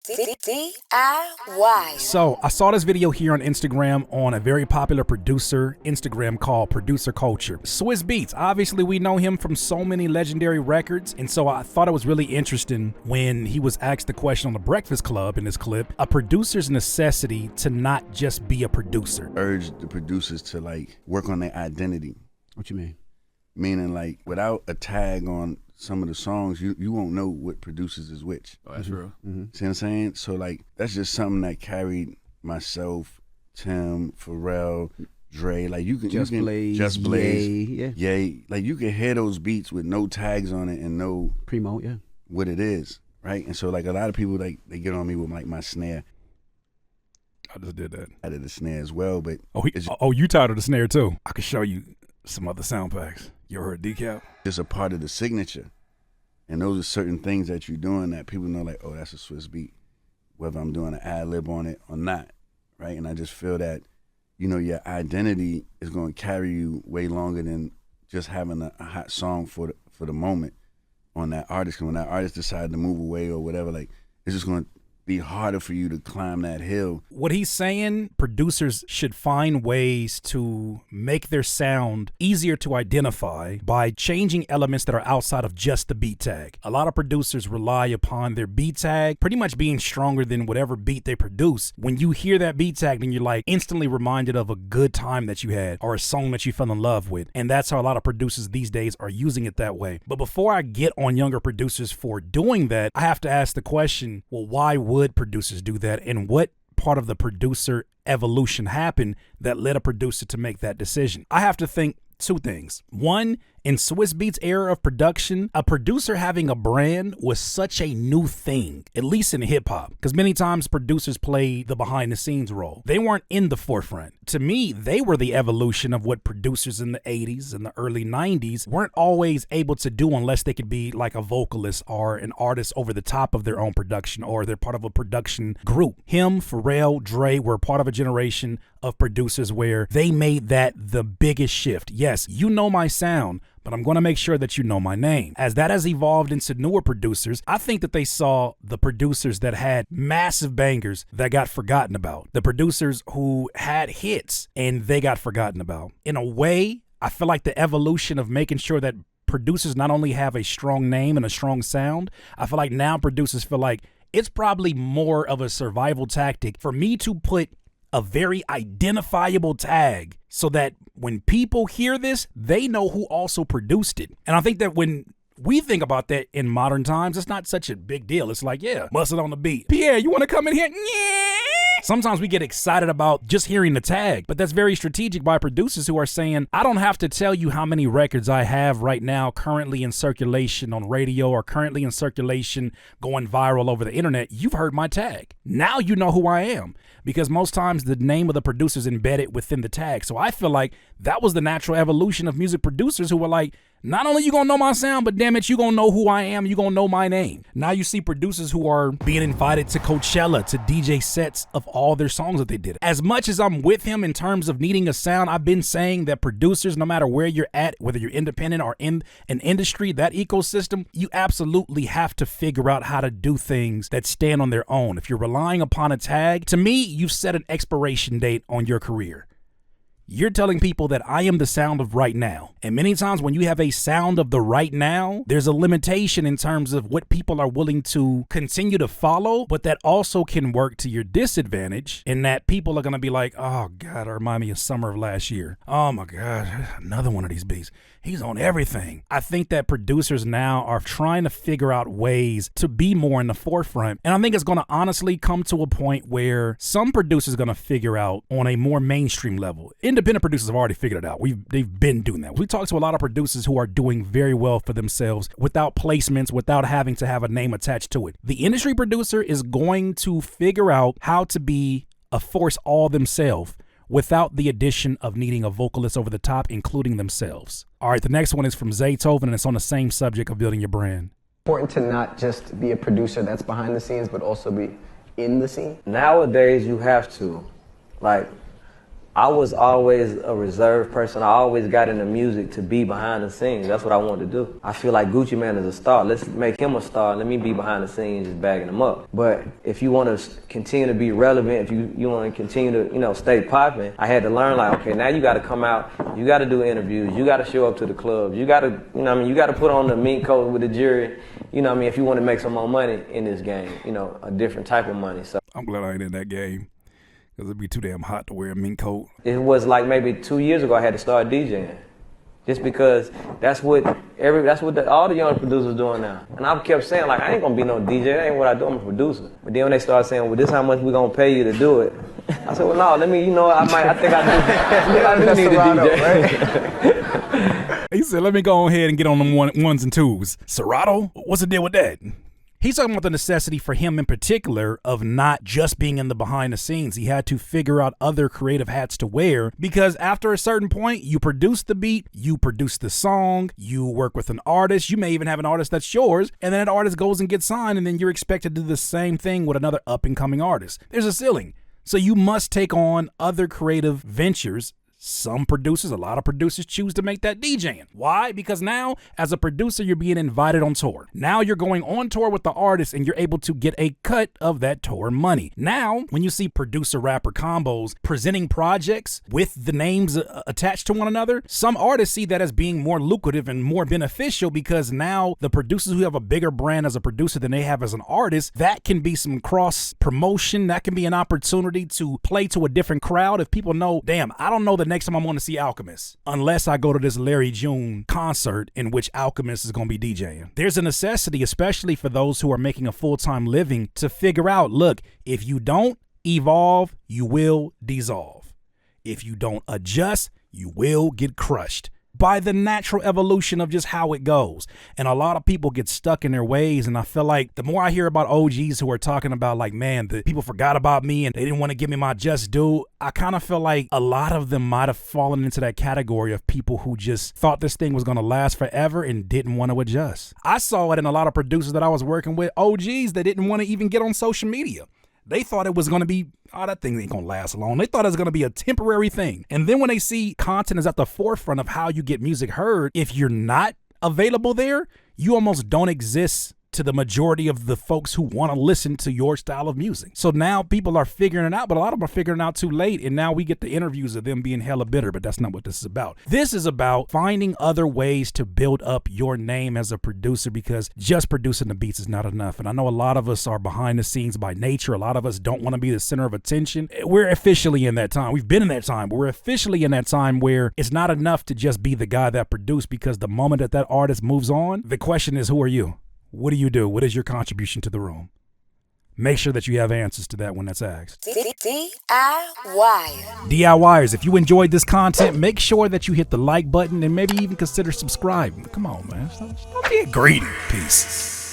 DIY. So I saw this video here on Instagram on a very popular producer Instagram called Producer Culture. Swizz Beatz, obviously we know him from so many legendary records, and so I thought it was really interesting when he was asked the question on the Breakfast Club in this clip, a producer's necessity to not just be a producer. Urge the producers to like work on their identity. What you mean? Meaning like without a tag on some of the songs, you won't know what producers is which. Oh, that's real. See what I'm saying? So like that's just something that carried myself, Tim, Pharrell, Dre. Like you can Just Blaze, Ye. Like you can hear those beats with no tags on it and know Primo, yeah, what it is, right? And so like a lot of people like they get on me with like my snare. I just did that. I did the snare as well, but you tired of the snare too? I could show you some other sound packs. You ever heard decap? It's a part of the signature. And those are certain things that you're doing that people know like, oh, that's a Swizz beat, whether I'm doing an ad-lib on it or not, right? And I just feel that, you know, your identity is going to carry you way longer than just having a hot song for the moment on that artist. Because when that artist decides to move away or whatever, like, it's just going to be harder for you to climb that hill. What he's saying, producers should find ways to make their sound easier to identify by changing elements that are outside of just the beat tag. A lot of producers rely upon their beat tag pretty much being stronger than whatever beat they produce. When you hear that beat tag, then you're like instantly reminded of a good time that you had or a song that you fell in love with. And that's how a lot of producers these days are using it that way. But before I get on younger producers for doing that, I have to ask the question, well, why would producers do that, and what part of the producer evolution happened that led a producer to make that decision? I have to think two things. One, in Swizz Beatz' era of production, a producer having a brand was such a new thing, at least in hip hop, because many times producers played the behind the scenes role. They weren't in the forefront. To me, they were the evolution of what producers in the 80s and the early 90s weren't always able to do unless they could be like a vocalist or an artist over the top of their own production, or they're part of a production group. Him, Pharrell, Dre were part of a generation of producers where they made that the biggest shift. Yes, you know my sound, but I'm going to make sure that you know my name. As that has evolved into newer producers, I think that they saw the producers that had massive bangers that got forgotten about. The producers who had hits and they got forgotten about. In a way, I feel like the evolution of making sure that producers not only have a strong name and a strong sound, I feel like now producers feel like it's probably more of a survival tactic for me to put a very identifiable tag so that when people hear this, they know who also produced it. And I think that when we think about that in modern times, it's not such a big deal. It's like, yeah, bust it on the beat. Pierre, you want to come in here? Yeah. Sometimes we get excited about just hearing the tag, but that's very strategic by producers who are saying, I don't have to tell you how many records I have right now currently in circulation on radio or currently in circulation going viral over the internet. You've heard my tag. Now you know who I am, because most times the name of the producer is embedded within the tag. So I feel like that was the natural evolution of music producers who were like, not only you gonna know my sound, but damn it, you gonna know who I am, you gonna know my name. Now you see producers who are being invited to Coachella to DJ sets of all their songs that they did. As much as I'm with him in terms of needing a sound, I've been saying that producers, no matter where you're at, whether you're independent or in an industry, that ecosystem, you absolutely have to figure out how to do things that stand on their own. If you're relying upon a tag, to me, you've set an expiration date on your career. You're telling people that I am the sound of right now. And many times when you have a sound of the right now, there's a limitation in terms of what people are willing to continue to follow, but that also can work to your disadvantage in that people are going to be like, oh God, it remind me of summer of last year. Oh my God, another one of these beats. He's on everything. I think that producers now are trying to figure out ways to be more in the forefront. And I think it's going to honestly come to a point where some producers are going to figure out on a more mainstream level. Independent producers have already figured it out. They've been doing that. We talked to a lot of producers who are doing very well for themselves without placements, without having to have a name attached to it. The industry producer is going to figure out how to be a force all themselves without the addition of needing a vocalist over the top, including themselves. All right, the next one is from Zaytoven, and it's on the same subject of building your brand. Important to not just be a producer that's behind the scenes, but also be in the scene? Nowadays, you have to. Like, I was always a reserved person. I always got into music to be behind the scenes. That's what I wanted to do. I feel like Gucci Mane is a star. Let's make him a star. Let me be behind the scenes just bagging him up. But if you want to continue to be relevant, if you want to continue to, stay popping, I had to learn like, okay, now you got to come out, you got to do interviews, you got to show up to the clubs, you got to, you got to put on the mink coat with the jury, if you want to make some more money in this game, a different type of money. So I'm glad I ain't in that game. Because it'd be too damn hot to wear a mink coat. it was like maybe 2 years ago I had to start DJing. Just because that's what all the young producers doing now. And I kept saying, like, I ain't gonna be no DJ, that ain't what I do, I'm a producer. But then when they started saying, well, this is how much we gonna pay you to do it, I said, well, no, let me, I think I do need a DJ. He said, let me go ahead and get on them ones and twos. Serato? What's the deal with that? He's talking about the necessity for him in particular of not just being in the behind the scenes. He had to figure out other creative hats to wear because after a certain point, you produce the beat, you produce the song, you work with an artist, you may even have an artist that's yours, and then that artist goes and gets signed, and then you're expected to do the same thing with another up-and-coming artist. There's a ceiling. So you must take on other creative ventures. Some producers, a lot of producers choose to make that DJing. Why? Because now, as a producer, you're being invited on tour. Now you're going on tour with the artist and you're able to get a cut of that tour money. Now, when you see producer-rapper combos presenting projects with the names attached to one another, some artists see that as being more lucrative and more beneficial because now the producers who have a bigger brand as a producer than they have as an artist, that can be some cross-promotion. That can be an opportunity to play to a different crowd. If people know, damn, I don't know the next time I'm going to see Alchemist unless I go to this Larry June concert in which Alchemist is going to be DJing. There's a necessity, especially for those who are making a full-time living, to figure out, look, if you don't evolve, you will dissolve. If you don't adjust, you will get crushed by the natural evolution of just how it goes. And a lot of people get stuck in their ways. And I feel like the more I hear about OGs who are talking about like, man, the people forgot about me and they didn't want to give me my just due, I kind of feel like a lot of them might have fallen into that category of people who just thought this thing was going to last forever and didn't want to adjust. I saw it in a lot of producers that I was working with, OGs that didn't want to even get on social media. They thought it was going to be, that thing ain't going to last long. They thought it was going to be a temporary thing. And then when they see content is at the forefront of how you get music heard, if you're not available there, you almost don't exist to the majority of the folks who want to listen to your style of music. So now people are figuring it out, but a lot of them are figuring it out too late. And now we get the interviews of them being hella bitter, but that's not what this is about. This is about finding other ways to build up your name as a producer because just producing the beats is not enough. And I know a lot of us are behind the scenes by nature. A lot of us don't want to be the center of attention. We're officially in that time. We've been in that time. We're officially in that time where it's not enough to just be the guy that produced because the moment that artist moves on, the question is, who are you? What do you do? What is your contribution to the room? Make sure that you have answers to that when that's asked. DIY. DIYers, if you enjoyed this content, make sure that you hit the like button and maybe even consider subscribing. Come on, man. Don't be greedy. Peace.